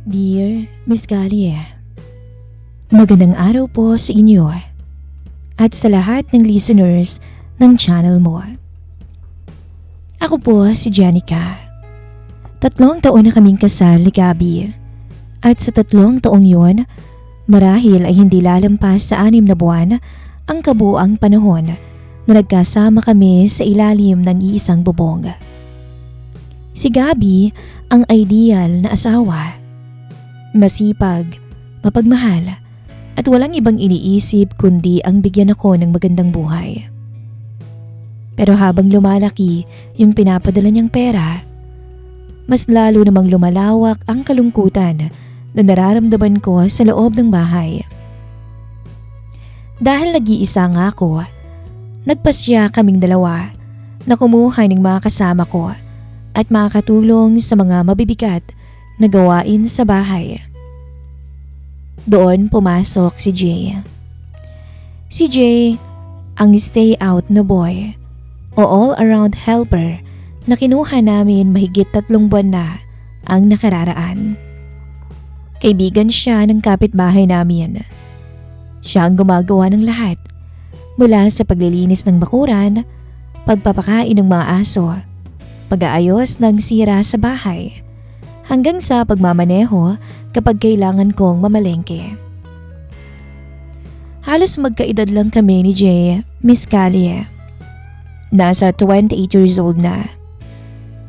Dear Miss Galie, magandang araw po sa inyo at sa lahat ng listeners ng channel mo. Ako po si Jenica. 3 taon na kaming kasal ni Gabby at sa 3 taong yun, marahil ay hindi lalampas sa 6 na buwan ang kabuang panahon na nagkasama kami sa ilalim ng iisang bubong. Si Gabby ang ideal na asawa. Masipag, mapagmahal at walang ibang iniisip kundi ang bigyan ako ng magandang buhay. Pero habang lumalaki yung pinapadala niyang pera, mas lalo namang lumalawak ang kalungkutan na nararamdaman ko sa loob ng bahay. Dahil nag-iisa nga ako, nagpasya kaming dalawa na kumuha ng mga kasama ko at makakatulong sa mga mabibigat na gawain sa bahay. Doon pumasok si Jay. Si Jay ang stay out na boy o all-around helper na kinuha namin mahigit 3 buwan na ang nakararaan. Kaibigan siya ng kapitbahay namin. Siya ang gumagawa ng lahat mula sa paglilinis ng bakuran, pagpapakain ng mga aso, pag-aayos ng sira sa bahay, hanggang sa pagmamaneho kapag kailangan kong mamalengke. Halos magkaedad lang kami ni Jay, Miss Galie. Nasa 28 years old na.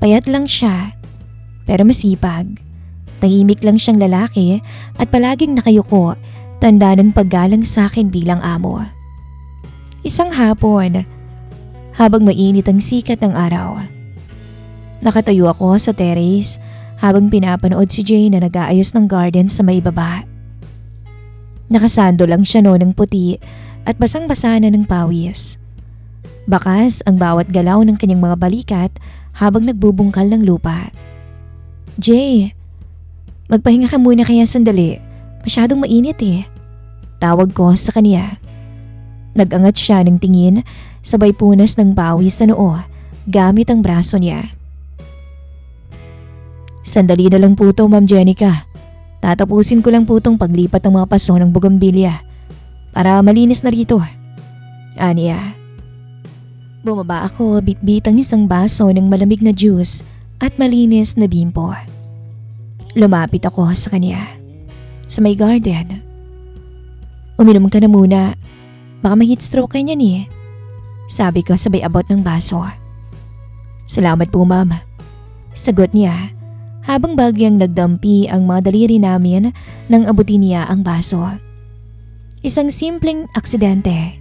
Payat lang siya, pero masipag. Tahimik lang siyang lalaki at palaging nakayuko, tanda ng paggalang sa akin bilang amo. Isang hapon, habang mainit ang sikat ng araw, nakatayo ako sa terrace habang pinapanood si Jay na nag-aayos ng garden sa may baba. Nakasando lang siya noon ng puti at basang-basa na ng pawis. Bakas ang bawat galaw ng kanyang mga balikat habang nagbubungkal ng lupa. Jay, magpahinga ka muna kaya sandali. Masyadong mainit eh. Tawag ko sa kanya. Nag-angat siya ng tingin sabay punas ng pawis sa noo gamit ang braso niya. Sandali na lang po to, Ma'am Jenica. Tatapusin ko lang po tong paglipat ng mga paso ng bugambilya para malinis na rito. Aniya. Bumaba ako bitbit ang isang baso ng malamig na juice at malinis na bimpo. Lumapit ako sa kanya. Sa may garden. Uminom ka na muna. Baka ma-heat stroke ka niyan eh. Sabi ko sabay abot ng baso. Salamat po, Ma'am. Sagot niya. Habang bagyang nagdampi ang mga daliri namin nang abutin niya ang baso. Isang simpleng aksidente.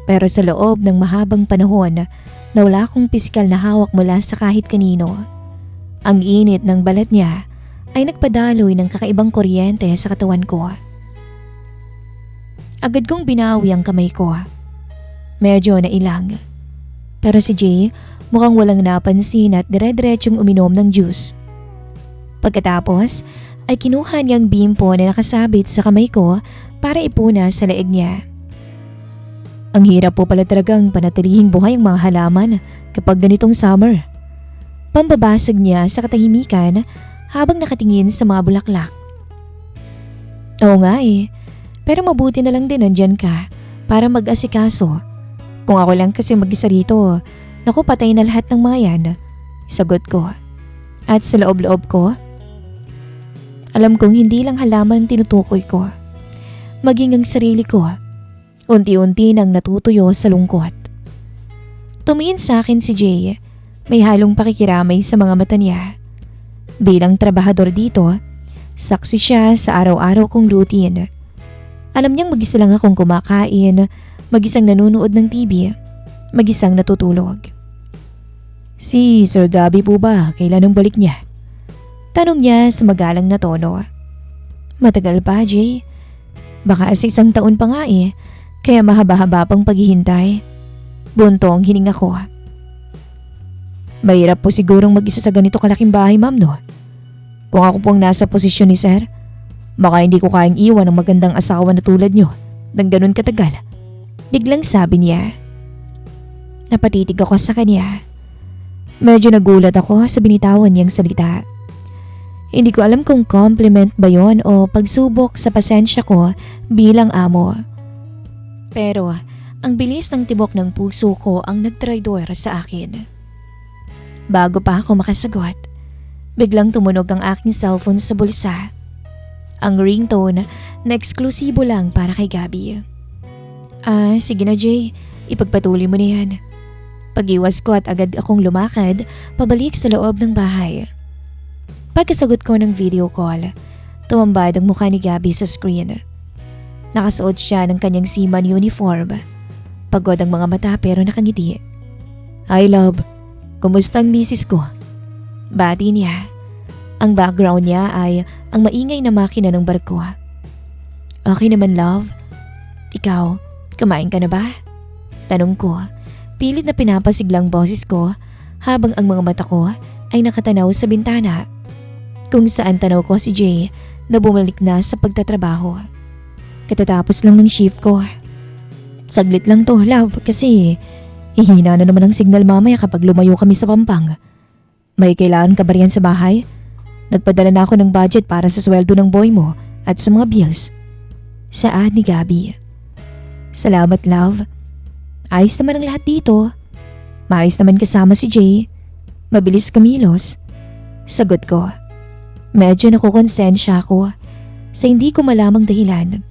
Pero sa loob ng mahabang panahon na wala akong pisikal na hawak mula sa kahit kanino, ang init ng balat niya ay nagpadaloy ng kakaibang kuryente sa katawan ko. Agad kong binawi ang kamay ko. Medyo nailang. Pero si Jay mukhang walang napansin at dire-diretsong uminom ng juice. Pagkatapos ay kinuha niyang bimpo na nakasabit sa kamay ko para ipuna sa leeg niya. Ang hirap po pala talagang panatilihing buhay ang mga halaman kapag ganitong summer. Pambabasag niya sa katahimikan habang nakatingin sa mga bulaklak. Oo nga eh, pero mabuti na lang din nandyan ka para mag-asikaso. Kung ako lang kasi mag-isa rito, naku patay na lahat ng mga yan. Sagot ko. At sa loob-loob ko, alam kong hindi lang halaman ang tinutukoy ko. Maging ang sarili ko, unti-unti nang natutuyo sa lungkot. Tumingin sa akin si Jay, may halong pakikiramay sa mga mata niya. Bilang trabahador dito, saksi siya sa araw-araw kong routine. Alam niyang mag-isa lang akong kumakain, mag-isang nanonood ng TV, mag-isang natutulog. Si Sir Gabby po ba, kailan ang balik niya? Tanong niya sa magalang na tono. Matagal pa, Jay. Baka sa 1 taon pa nga eh, kaya mahaba-haba pang paghihintay. Buntong hininga ko. Mahirap po sigurong mag-isa sa ganito kalaking bahay, ma'am, no? Kung ako pong nasa posisyon ni Sir, baka hindi ko kayang iwan ng magandang asawa na tulad nyo ng ganun katagal. Biglang sabi niya. Napatitig ako sa kanya. Medyo nagulat ako sa binitawan niyang salita. Hindi ko alam kung compliment ba yon o pagsubok sa pasensya ko bilang amo. Pero ang bilis ng tibok ng puso ko ang nagtraidor sa akin. Bago pa ako makasagot, biglang tumunog ang aking cellphone sa bulsa. Ang ringtone na eksklusibo lang para kay Gabby. Sige na Jay, ipagpatuloy mo na yan. Pag-iwas ko at agad akong lumakad pabalik sa loob ng bahay. Pagkasagot ko ng video call, tumambad ang mukha ni Gabby sa screen. Nakasuot siya ng kanyang seaman uniform. Pagod ang mga mata pero nakangiti. Hi love, kumusta ang misis ko? Bati niya. Ang background niya ay ang maingay na makina ng barko. Okay naman love. Ikaw, kumain ka na ba? Tanong ko, pilit na pinapasiglang boses ko habang ang mga mata ko ay nakatanaw sa bintana. Kung saan tanaw ko si Jay na bumalik na sa pagtatrabaho. Katatapos lang ng shift ko. Saglit lang to love kasi hihina na naman ang signal mamaya kapag lumayo kami sa Pampang. May kailangan ka ba riyan sa bahay? Nagpadala na ako ng budget para sa sweldo ng boy mo at sa mga bills. Saad ni Gabby. Salamat love. Ayos naman ang lahat dito. Maayos naman kasama si Jay. Mabilis kumilos. Sagot ko. Medyo nakukonsensya ako sa hindi ko malamang dahilan.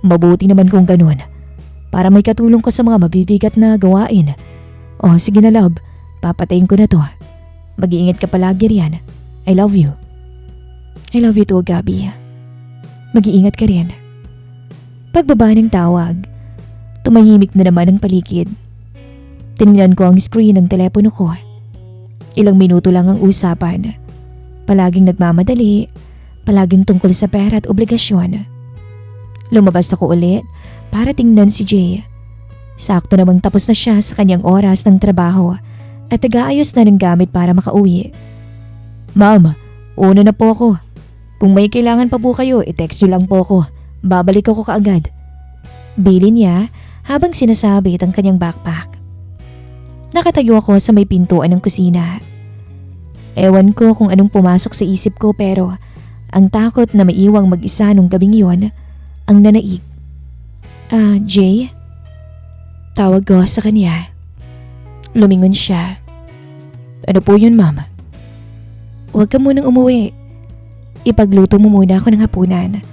Mabuti naman kung ganun. Para may katulong ko sa mga mabibigat na gawain. O sige na love, papatayin ko na to. Mag-iingat ka palagi riyan. I love you. I love you too, Gabby. Mag-iingat ka rin. Pagbaba ng tawag, tumahimik na naman ang paligid. Tinignan ko ang screen ng telepono ko. Ilang minuto lang ang usapan. Palaging nagmamadali, palaging tungkol sa pera at obligasyon. Lumabas ako ulit para tingnan si Jay. Sakto namang tapos na siya sa kanyang oras ng trabaho at nag-aayos na ng gamit para makauwi. Ma'am, una na po ako. Kung may kailangan pa po kayo, i-text nyo lang po ako. Babalik ako kaagad. Bilin niya habang sinasabit ang kanyang backpack. Nakatayo ako sa may pintuan ng kusina. Ewan ko kung anong pumasok sa isip ko pero ang takot na maiwang mag-isa nung gabing yon ang nanaig. Jay? Tawag ko sa kanya. Lumingon siya. Ano po yun, ma'am? Huwag ka munang umuwi. Ipagluto mo muna ako ng hapunan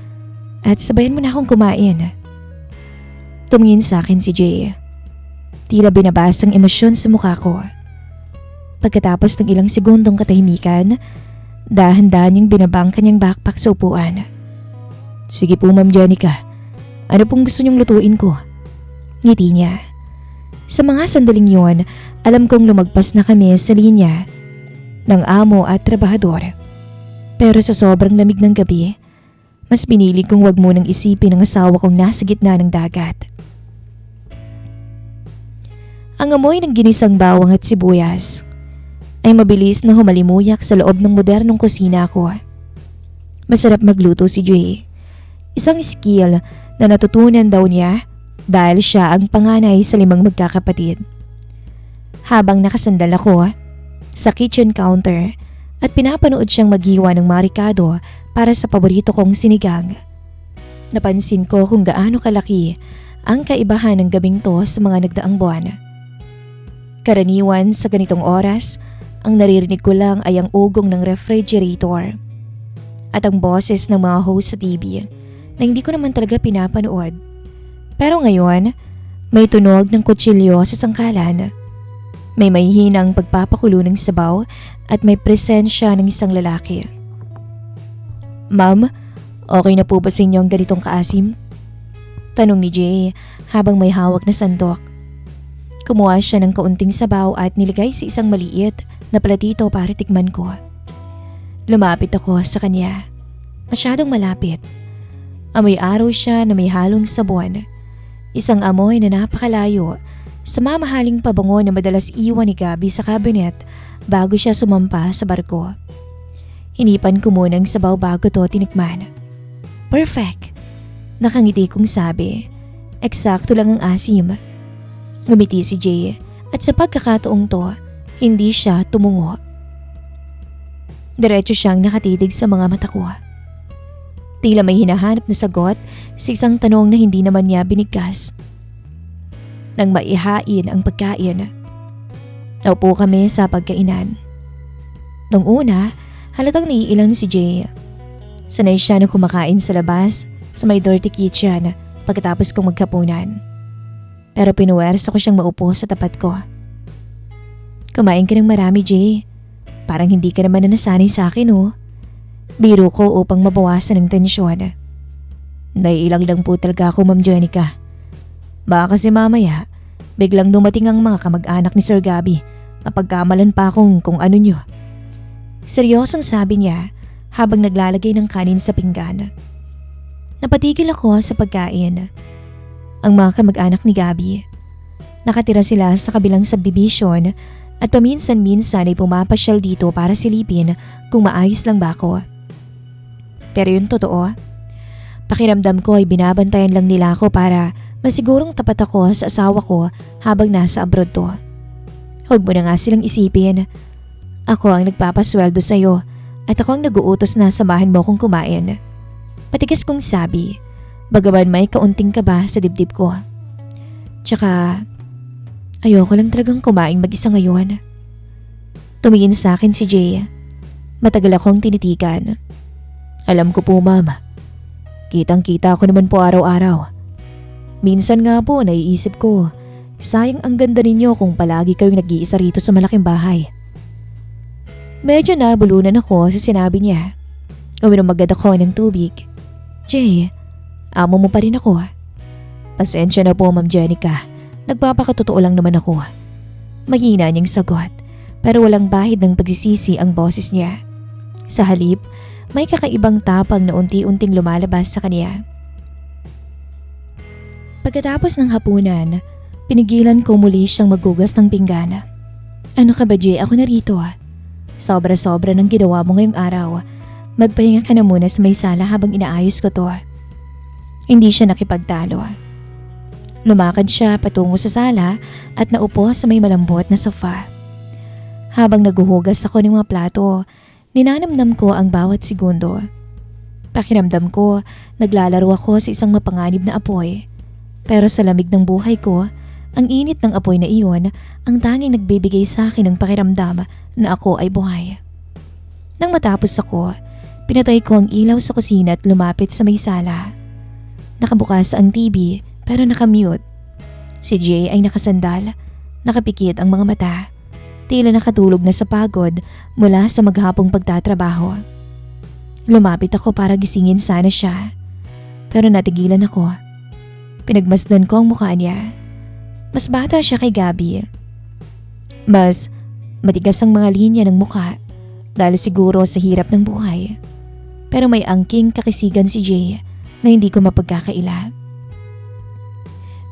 at sabayan mo na akong kumain. Tumingin sa akin si Jay. Tila binabas ang emosyon sa mukha ko. Pagkatapos ng ilang segundong katahimikan, dahan-dahan niyang binabang kanyang backpack sa upuan. Sige po Ma'am Jenica, ano pong gusto niyong lutuin ko? Ngiti niya. Sa mga sandaling yon, alam kong lumagpas na kami sa linya ng amo at trabahador. Pero sa sobrang lamig ng gabi, mas pinili kong wag munang isipin ang asawa kong nasa gitna ng dagat. Ang amoy ng ginisang bawang at sibuyas ay mabilis na humalimuyak sa loob ng modernong kusina ko. Masarap magluto si Jay. Isang skill na natutunan daw niya dahil siya ang panganay sa 5 magkakapatid. Habang nakasandal ako sa kitchen counter at pinapanood siyang maghiwa ng marikado para sa paborito kong sinigang, napansin ko kung gaano kalaki ang kaibahan ng gabing to sa mga nagdaang buwan. Karaniwan sa ganitong oras, ang naririnig ko lang ay ang ugong ng refrigerator at ang boses ng mga host sa TV na hindi ko naman talaga pinapanood. Pero ngayon, may tunog ng kutsilyo sa sangkalan. May mahihinang pagpapakulo ng sabaw at may presensya ng isang lalaki. Ma'am, okay na po ba sa inyo ang ganitong kaasim? Tanong ni Jay habang may hawak na sandok. Kumuha siya ng kaunting sabaw at nilagay sa isang maliit na platito para tikman ko. Lumapit ako sa kanya. Masyadong malapit. Amoy araw siya na may halong sabon. Isang amoy na napakalayo sa mamahaling pabango na madalas iwan ni Gabby sa cabinet bago siya sumampa sa barko. Hinipan ko muna ang sabaw bago to tinikman. Perfect! Nakangiti kong sabi. Eksakto lang ang asim. Ngumiti si Jay at sa pagkakataong to, hindi siya tumungo. Diretso siyang nakatitig sa mga mata ko. Tila may hinahanap na sagot sa isang tanong na hindi naman niya binigkas. Nang maihain ang pagkain, naupo kami sa pagkainan. Nung una, halatang naiilang si Jay. Sanay siya na kumakain sa labas sa may dirty kitchen pagkatapos kong magkapunan. Pero pinuwersa ko siyang maupo sa tapat ko. Kumain ka ng marami, Jay. Parang hindi ka naman na nasanay sa akin, oh. Biro ko upang mabawasan ang tensyon. Naiilang lang po talaga ako, Ma'am Jenica. Baka kasi mamaya, biglang dumating ang mga kamag-anak ni Sir Gabby. Mapagkamalan pa akong kung ano nyo. Seryosong sabi niya habang naglalagay ng kanin sa pinggan. Napatigil ako sa pagkain. Ang mga kamag-anak ni Gabby. Nakatira sila sa kabilang subdivision at paminsan-minsan ay pumapasyal dito para silipin kung maayos lang ba ako. Pero yung totoo, pakiramdam ko ay binabantayan lang nila ako para masigurong tapat ako sa asawa ko habang nasa abroad to. Huwag mo na nga silang isipin. Ako ang nagpapasweldo sa'yo at ako ang nag-uutos na samahan mo kong kumain. Patigas kong sabi, bagaman may kaunting kaba sa dibdib ko. Tsaka, ayoko lang talagang kumain mag-isa ngayon. Tumingin sa akin si Jay. Matagal akong tinitigan. Alam ko po, Ma'am. Kitang-kita ko naman po araw-araw. Minsan nga po naiisip ko, sayang ang ganda ninyo kung palagi kayong nag-iisa rito sa malaking bahay. Medyo nabulunan ako sa sinabi niya. Uminom agad ako ng tubig. Jay, amo mo pa rin ako. Pasensya na po, Ma'am Jenica. Nagpapakatotoo lang naman ako. Mahina niyang sagot, pero walang bahid ng pagsisisi ang boses niya. Sa halip, may kakaibang tapang na unti-unting lumalabas sa kanya. Pagkatapos ng hapunan, pinigilan ko muli siyang maghugas ng pinggan. Ano ka ba, Jay? Ako na rito. Sobra-sobra ng ginawa mo ngayong araw. Magpahinga ka na muna sa may sala habang inaayos ko to. Hindi siya nakipagtalo. Lumakad siya patungo sa sala at naupo sa may malambot na sofa. Habang naguhugas ako ng mga plato, ninanamnam ko ang bawat segundo. Pakiramdam ko, naglalaro ako sa isang mapanganib na apoy. Pero sa lamig ng buhay ko, ang init ng apoy na iyon ang tanging nagbibigay sa akin ng pakiramdam na ako ay buhay. Nang matapos ako, pinatay ko ang ilaw sa kusina at lumapit sa may sala. Nakabukas ang TV pero nakamute. Si Jay ay nakasandal, nakapikit ang mga mata. Tila nakatulog na sa pagod mula sa maghapong pagtatrabaho. Lumapit ako para gisingin sana siya. Pero natigilan ako. Pinagmasdan ko ang mukha niya. Mas bata siya kay Gabby. Mas matigas ang mga linya ng mukha dahil siguro sa hirap ng buhay. Pero may angking kakisigan si Jay na hindi ko mapagkakaila.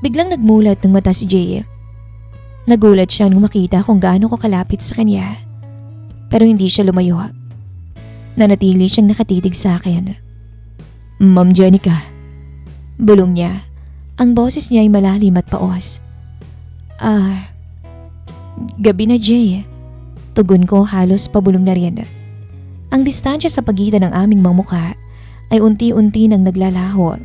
Biglang nagmulat ng mata si Jay. Nagulat siya nung makita kung gaano ko kalapit sa kanya. Pero hindi siya lumayo. Nanatili siyang nakatitig sa akin. Ma'am Jenica. Bulong niya. Ang boses niya ay malalim at paos. Gabi na, Jay. Tugon ko halos pabulong na rin. Ang distansya sa pagitan ng aming mga mukha ay unti-unti nang naglalaho.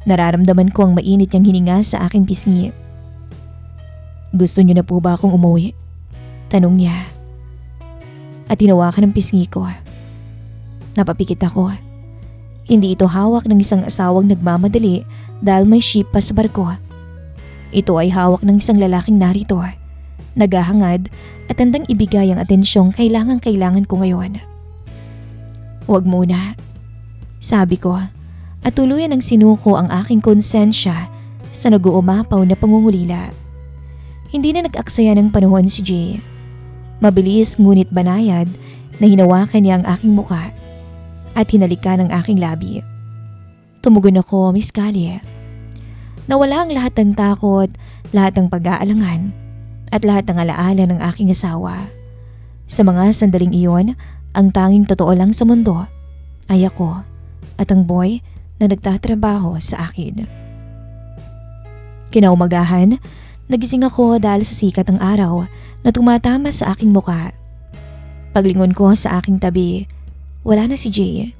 Nararamdaman ko ang mainit niyang hininga sa aking pisngi. Gusto niyo na po ba akong umuwi? Tanong niya. At hinawakan ng pisngi ko. Napapikit ako. Hindi ito hawak ng isang asawang nagmamadali dahil may ship pa sa barko. Ito ay hawak ng isang lalaking narito, naghahangad at handang ibigay ang atensyong kailangan ko ngayon. Huwag muna, sabi ko at tuluyan ng sinuko ang aking konsensya sa nag-uumapaw na pangungulila. Hindi na nag-aksaya ng panahon si Jay. Mabilis ngunit banayad na hinawakan niya ang aking muka at hinalikan ang aking labi. Tumugon ako, Miss Callie. Nawala ang lahat ng takot, lahat ng pag-aalangan at lahat ng alaala ng aking asawa. Sa mga sandaling iyon, ang tanging totoo lang sa mundo ay ako at ang boy na nagtatrabaho sa akin. Kinaumagahan, nagising ako dahil sa sikat ng araw na tumatama sa aking muka. Paglingon ko sa aking tabi, wala na si Jay.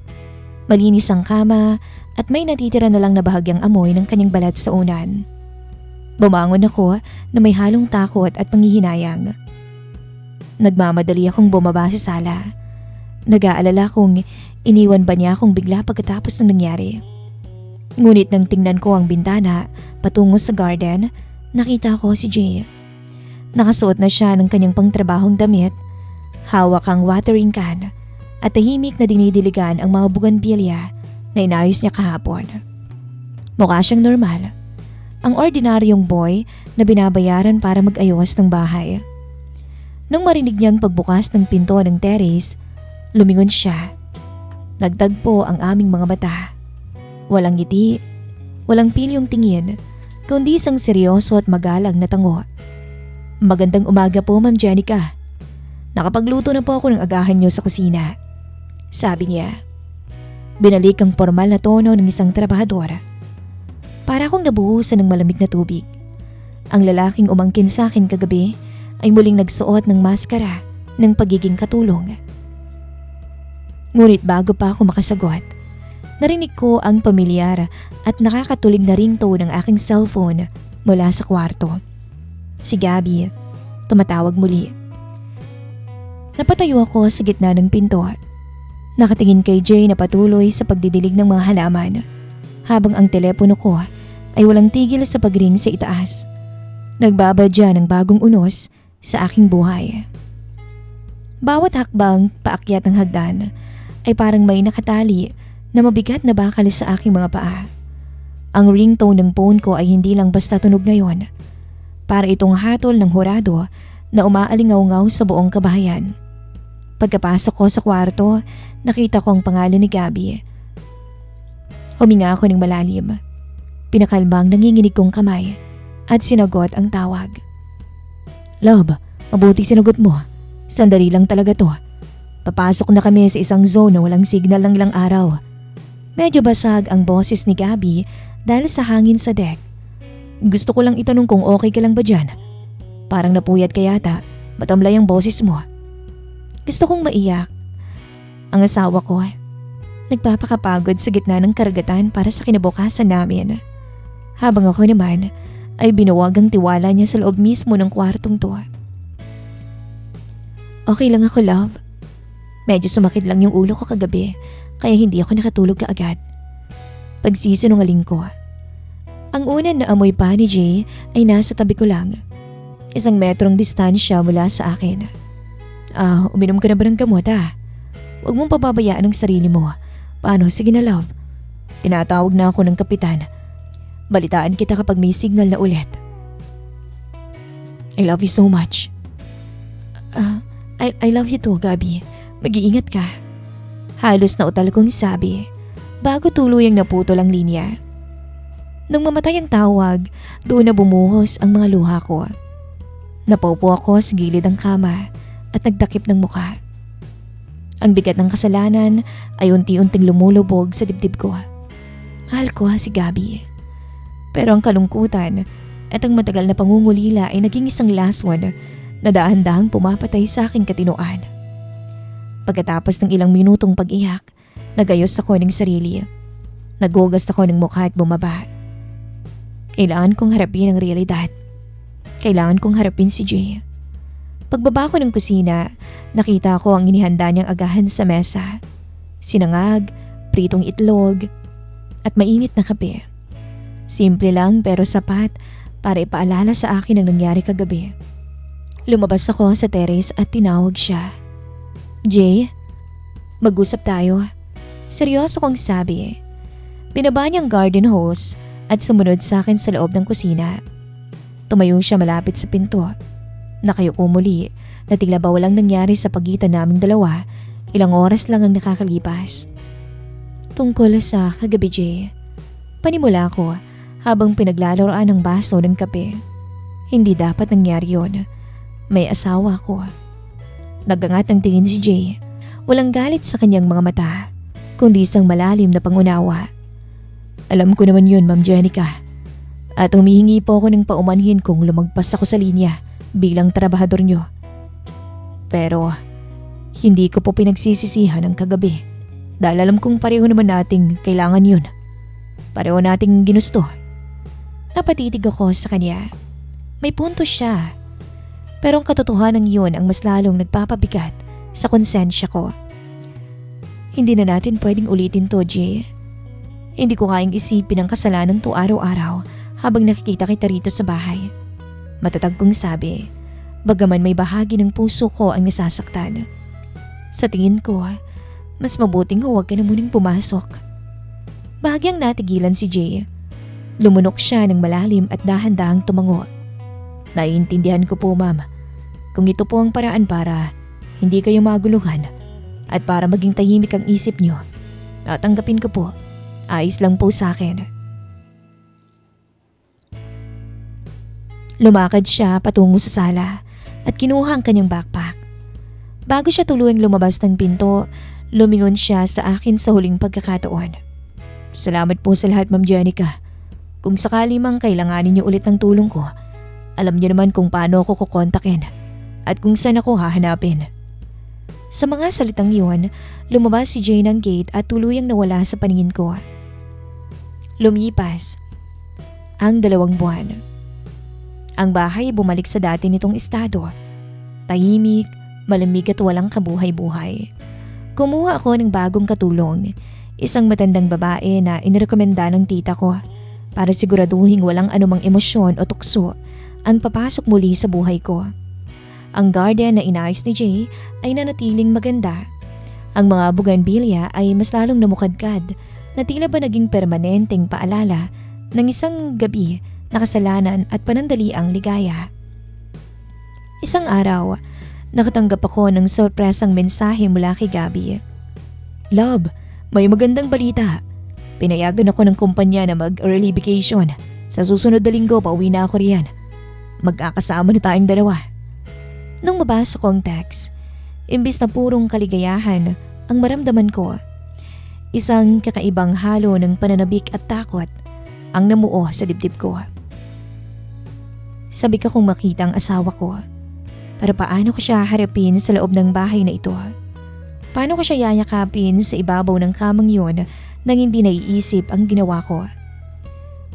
Malinis ang kama at may natitira na lang na bahagyang amoy ng kanyang balat sa unan. Bumangon ako na may halong takot at panghihinayang. Nagmamadali akong bumaba sa sala. Nag-aalala kung iniwan ba niya akong bigla pagkatapos ng nangyari. Ngunit nang tingnan ko ang bintana patungo sa garden, nakita ko si Jay. Nakasuot na siya ng kanyang pangtrabahong damit, hawak ang watering can at tahimik na dinidiligan ang mga buganbilya na inayos niya kahapon. Mukha siyang normal. Ang ordinaryong boy na binabayaran para mag-ayos ng bahay. Nang marinig niyang pagbukas ng pinto ng terrace, lumingon siya. Nagtagpo ang aming mga mata. Walang ngiti, walang pilyong tingin, kundi isang seryoso at magalang na tango. Magandang umaga po, Ma'am Jenica. Nakapagluto na po ako ng agahan niyo sa kusina, sabi niya. Binalik ang formal na tono ng isang trabahador. Para akong nabuhusan ng malamig na tubig. Ang lalaking umangkin sa akin kagabi ay muling nagsuot ng maskara ng pagiging katulong. Ngunit bago pa ako makasagot, narinig ko ang pamilyar at nakakatulig na ringtone ng aking cellphone mula sa kwarto. Si Gabby, tumatawag muli. Napatayo ako sa gitna ng pinto. Nakatingin kay Jay na patuloy sa pagdidilig ng mga halaman habang ang telepono ko ay walang tigil sa pagring sa itaas. Nagbabadya ng bagong unos sa aking buhay. Bawat hakbang paakyat ng hagdan ay parang may nakatali na mabigat na bakal sa aking mga paa. Ang ringtone ng phone ko ay hindi lang basta tunog ngayon. Para itong hatol ng hurado na umaalingaw-ngaw sa buong kabahayan. Pagkapasok ko sa kwarto, nakita ko ang pangalan ni Gabby. Huminga ako ng malalim. Pinakalmang nanginginig kong kamay at sinagot ang tawag. Love, mabuti sinagot mo. Sandali lang talaga to. Papasok na kami sa isang zone na walang signal ng ilang araw. Medyo basag ang boses ni Gabby dahil sa hangin sa deck. Gusto ko lang itanong kung okay ka lang ba dyan. Parang napuyat ka yata, matamlay ang boses mo. Gusto kong maiyak. Ang asawa ko, nagpapakapagod sa gitna ng karagatan para sa kinabukasan namin. Habang ako naman ay binuwag ang tiwala niya sa loob mismo ng kwartong to. Okay lang ako, love. Medyo sumakit lang yung ulo ko kagabi kaya hindi ako nakatulog kaagad. Pagsisinungaling ko. Ang unang na amoy pa ni Jay ay nasa tabi ko lang. 1 metrong distansya mula sa akin. Uminom ka na ba ng gamot Huwag mong pababayaan ang sarili mo. Paano? Sige na, love. Tinatawag na ako ng kapitan. Balitaan kita kapag may signal na ulit. I love you so much. I love you too, Gabby. Mag-iingat ka. Halos na utal kong sabi bago tuluyang naputol ang linya. Nung mamatay ang tawag, doon na bumuhos ang mga luha ko. Napaupo ako sa gilid ng kama at nagdakip ng mukha. Ang bigat ng kasalanan ay unti-unting lumulubog sa dibdib ko. Mahal ko si Gabby. Pero ang kalungkutan at ang matagal na pangungulila ay naging isang lason na dahan-dahang pumapatay sa aking katinoan. Pagkatapos ng ilang minutong pag-iyak, nagayos ako ng sarili. Nagugas ako ng mukha at bumaba. Kailangan kong harapin ang realidad. Kailangan kong harapin si Jay. Pagbaba ko ng kusina, nakita ko ang inihanda niyang agahan sa mesa. Sinangag, pritong itlog, at mainit na kape. Simple lang pero sapat para ipaalala sa akin ang nangyari kagabi. Lumabas ako sa terrace at tinawag siya. Jay, mag-usap tayo. Seryoso kong sabi. Binaba niyang garden hose at sumunod sa akin sa loob ng kusina. Tumayo siya malapit sa pinto. Nakayuko muli na tila ba walang nangyari sa pagitan naming dalawa, ilang oras lang ang nakakalipas. Tungkol sa kagabi, Jay. Panimula ko habang pinaglalaroan ng baso ng kape. Hindi dapat nangyari yun. May asawa ko. Nagangat ang tingin si Jay. Walang galit sa kanyang mga mata, kundi isang malalim na pangunawa. Alam ko naman yun, Ma'am Jenica. At humihingi po ako ng paumanhin kung lumagpas ako sa linya bilang trabahador nyo. Pero Hindi ko po pinagsisisihan ang kagabi dahil alam kong pareho naman nating kailangan yun. Pareho nating ginusto. Napatitig ako sa kanya. May punto siya. Pero ang katotohanan yun ang mas lalong nagpapabigat sa konsensya ko. Hindi na natin pwedeng ulitin to, Jay. Hindi ko kayang isipin ang kasalanan to araw-araw habang nakikita kita rito sa bahay. Matatag kong sabi, bagaman may bahagi ng puso ko ang nasasaktan. Sa tingin ko, mas mabuting huwag ka na munang pumasok. Bahagyang natigilan si Jay. Lumunok siya ng malalim at dahan-dahang tumango. Naiintindihan ko po, ma'am. Kung ito po ang paraan para hindi kayo maguluhan at para maging tahimik ang isip niyo, tatanggapin ko po. Ayos lang po sa akin. Lumakad siya patungo sa sala at kinuha ang kanyang backpack. Bago siya tuluyang lumabas ng pinto, lumingon siya sa akin sa huling pagkakataon. Salamat po sa lahat, Ma'am Jenica. Kung sakali mang kailanganin niyo ulit ng tulong ko, alam niyo naman kung paano ako kukontakin at kung saan ako hahanapin. Sa mga salitang iyon, lumabas si Jay ng gate at tuluyang nawala sa paningin ko. Lumipas ang 2 buwan. Ang bahay bumalik sa dati nitong estado. Tahimik, malamig at walang kabuhay-buhay. Kumuha ako ng bagong katulong, isang matandang babae na inirekomenda ng tita ko para siguraduhin walang anumang emosyon o tukso ang papasok muli sa buhay ko. Ang garden na inayos ni Jay ay nanatiling maganda. Ang mga bougainvillea ay mas lalong namukadkad na tila ba naging permanenteng paalala ng isang gabi na kasalanan at panandaliang ligaya. Isang araw, nakatanggap ako ng sorpresang mensahe mula kay Gabby. Love, may magandang balita. Pinayagan ako ng kumpanya na mag-early vacation. Sa susunod na linggo pauwi na ako riyan. Magkakasama na tayong 2. Nung mabasa ko ang text, imbis na purong kaligayahan ang maramdaman ko, isang kakaibang halo ng pananabik at takot ang namuo sa dibdib ko. Sabi ko kung makita ang asawa ko, pero paano ko siya harapin sa loob ng bahay na ito? Paano ko siya yayakapin sa ibabaw ng kamang yun nang hindi naiisip ang ginawa ko?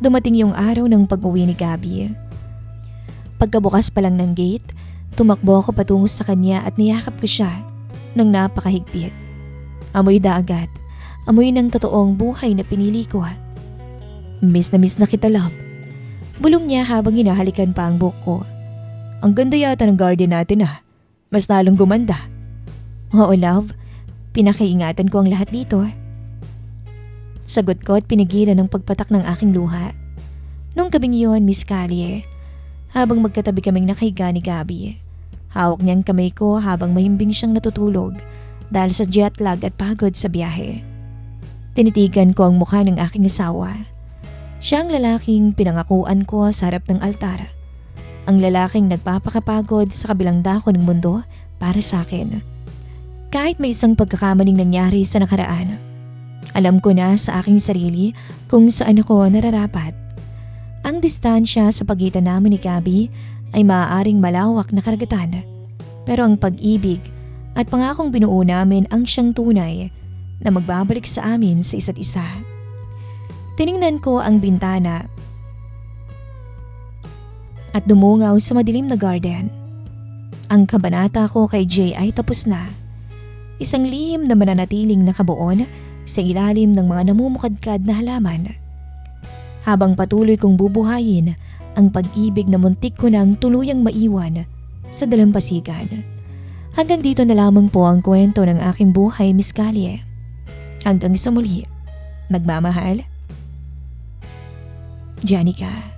Dumating yung araw ng pag-uwi ni Gabby. Pagkabukas pa lang ng gate, tumakbo ako patungo sa kanya at niyakap ko siya ng napakahigpit. Amoy dagat, amoy ng totoong buhay na pinili ko. Miss na kita, love. Bulong niya habang hinahalikan pa ang buhok ko. Ang ganda yata ng garden natin ah. Mas lalong gumanda. Oo, love. Pinakaingatan ko ang lahat dito. Sagot ko at pinigilan ang pagpatak ng aking luha. Nung gabing yun, Miss Callie, habang magkatabi kaming nakahiga ni Gabby, hawak niya ang kamay ko habang mahimbing siyang natutulog dahil sa jet lag at pagod sa biyahe. Tinitigan ko ang mukha ng aking asawa. Siya ang lalaking pinangakuan ko sa harap ng altar. Ang lalaking nagpapakapagod sa kabilang dako ng mundo para sa akin. Kahit may isang pagkakamaling nangyari sa nakaraan, alam ko na sa aking sarili kung saan ako nararapat. Ang distansya sa pagitan namin ni Gabby ay maaaring malawak na karagatan. Pero ang pag-ibig at pangakong binuo namin ang siyang tunay na magbabalik sa amin sa isa't isa. Tiningnan ko ang bintana at dumungaw sa madilim na garden. Ang kabanata ko kay Jay ay tapos na. Isang lihim na mananatiling nakabuon sa ilalim ng mga namumukadkad na halaman. Habang patuloy kong bubuhayin ang pag-ibig na muntik ko nang tuluyang maiwan sa dalampasigan. Hanggang dito na lamang po ang kwento ng aking buhay, Miss Callie. Hanggang sa muli, magmamahal, Jenica.